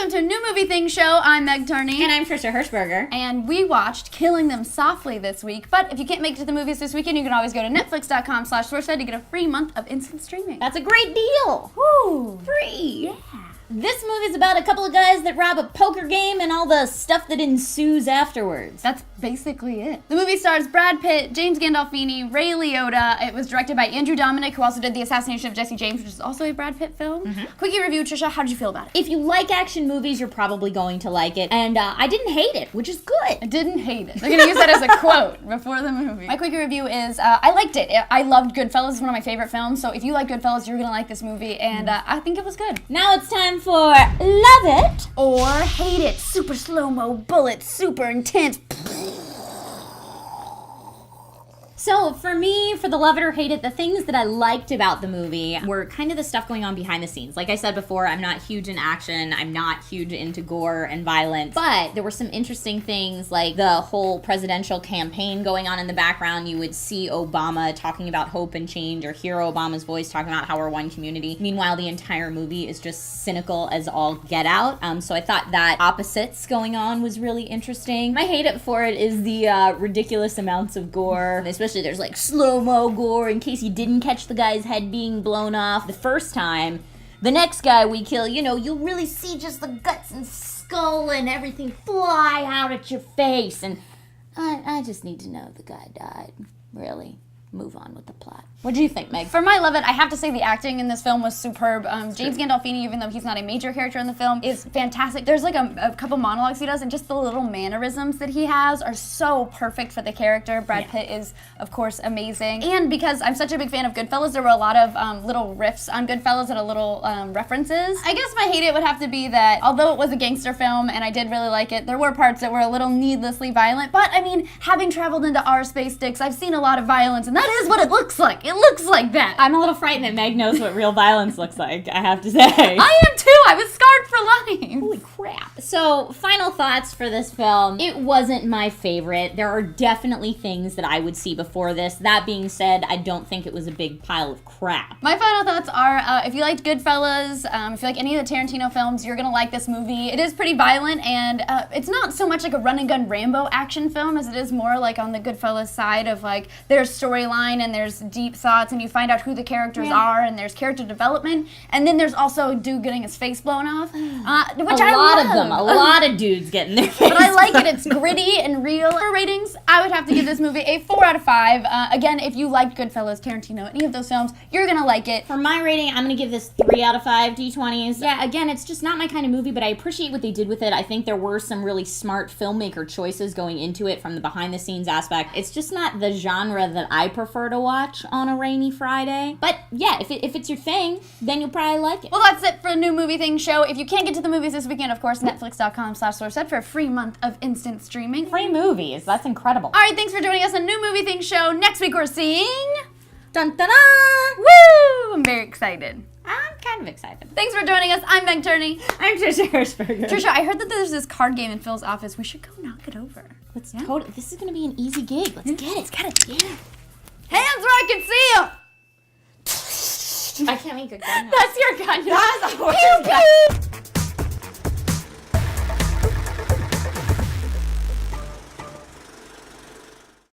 welcome to a New Movie Thing show. I'm Meg Turney. And I'm Trisha Hirschberger. And we watched Killing Them Softly this week. But if you can't make it to the movies this weekend, you can always go to netflix.com/SourceFed to get a free month of instant streaming. That's a great deal. Woo! Free. Yeah. This movie's about a couple of guys that rob a poker game and all the stuff that ensues afterwards. That's basically it. The movie stars Brad Pitt, James Gandolfini, Ray Liotta. It was directed by Andrew Dominik, who also did The Assassination of Jesse James, which is also a Brad Pitt film. Quickie review, Trisha, how did you feel about it? If you like action movies, you're probably going to like it. And I didn't hate it, which is good. I didn't hate it. They're going to use that as a quote before the movie. My quickie review is, I liked it. I loved Goodfellas. It's one of my favorite films. So if you like Goodfellas, you're going to like this movie. And I think it was good. Now it's time for Love It Or Hate It. Super slow-mo bullets, super intense. So for me, for the Love It or Hate It, the things that I liked about the movie were kind of the stuff going on behind the scenes. Like I said before, I'm not huge in action, I'm not huge into gore and violence, but there were some interesting things like the whole presidential campaign going on in the background. You would see Obama talking about hope and change, or hear Obama's voice talking about how we're one community. Meanwhile, the entire movie is just cynical as all get out. So I thought that opposites going on was really interesting. My hate it for it is the ridiculous amounts of gore, especially there's like slow-mo gore in case you didn't catch the guy's head being blown off the first time. The next guy we kill, you know, you'll really see just the guts and skull and everything fly out at your face. And I just need to know the guy died. Really. Move on with the plot. What do you think, Meg? For my Love It, I have to say the acting in this film was superb. James Gandolfini, even though he's not a major character in the film, is fantastic. There's like a couple monologues he does, and just the little mannerisms that he has are so perfect for the character. Brad Pitt is, of course, amazing. And because I'm such a big fan of Goodfellas, there were a lot of little riffs on Goodfellas and a little references. I guess my hate it would have to be that, although it was a gangster film and I did really like it, there were parts that were a little needlessly violent. But I mean, having traveled into our space sticks, I've seen a lot of violence, and that is what it looks like. It looks like that. I'm a little frightened that Meg knows what real violence looks like, I have to say. I am too. I was scarred for life. Holy crap. So, final thoughts for this film. It wasn't my favorite. There are definitely things that I would see before this. That being said, I don't think it was a big pile of crap. My final thoughts are, if you liked Goodfellas, if you like any of the Tarantino films, you're gonna like this movie. It is pretty violent, and it's not so much like a run-and-gun Rambo action film as it is more like on the Goodfellas side of like there's storyline and there's deep thoughts and you find out who the characters are and there's character development, and then there's also a dude getting his face blown off, which I love. A lot of dudes getting their face But I like it. It's gritty and real. For ratings, I would have to give this movie a 4 out of 5. Again, if you liked Goodfellas, Tarantino, any of those films, you're gonna like it. For my rating, I'm gonna give this 3 out of 5 D20s. Yeah, again, it's just not my kind of movie, but I appreciate what they did with it. I think there were some really smart filmmaker choices going into it from the behind-the-scenes aspect. It's just not the genre that I prefer to watch on a rainy Friday. But yeah, if it's your thing, then you'll probably like it. Well, that's it for the New Movie Thing show. If you can't get to the movies this weekend, of course, netflix.com/SourceFed for a free month of instant streaming. Free movies, that's incredible. All right, thanks for joining us on New Movie Thing show. Next week we're seeing... Dun dun dun! Woo! I'm very excited. I'm kind of excited. Thanks for joining us. I'm Meg Turney. I'm Trisha Hirschberger. Trisha, I heard that there's this card game in Phil's office. We should go knock it over. This is gonna be an easy gig. Let's get it. Let's get it. Yeah. Hands where I can see them. I can't make a gun. That's your gun. That's a horse Pew, pew.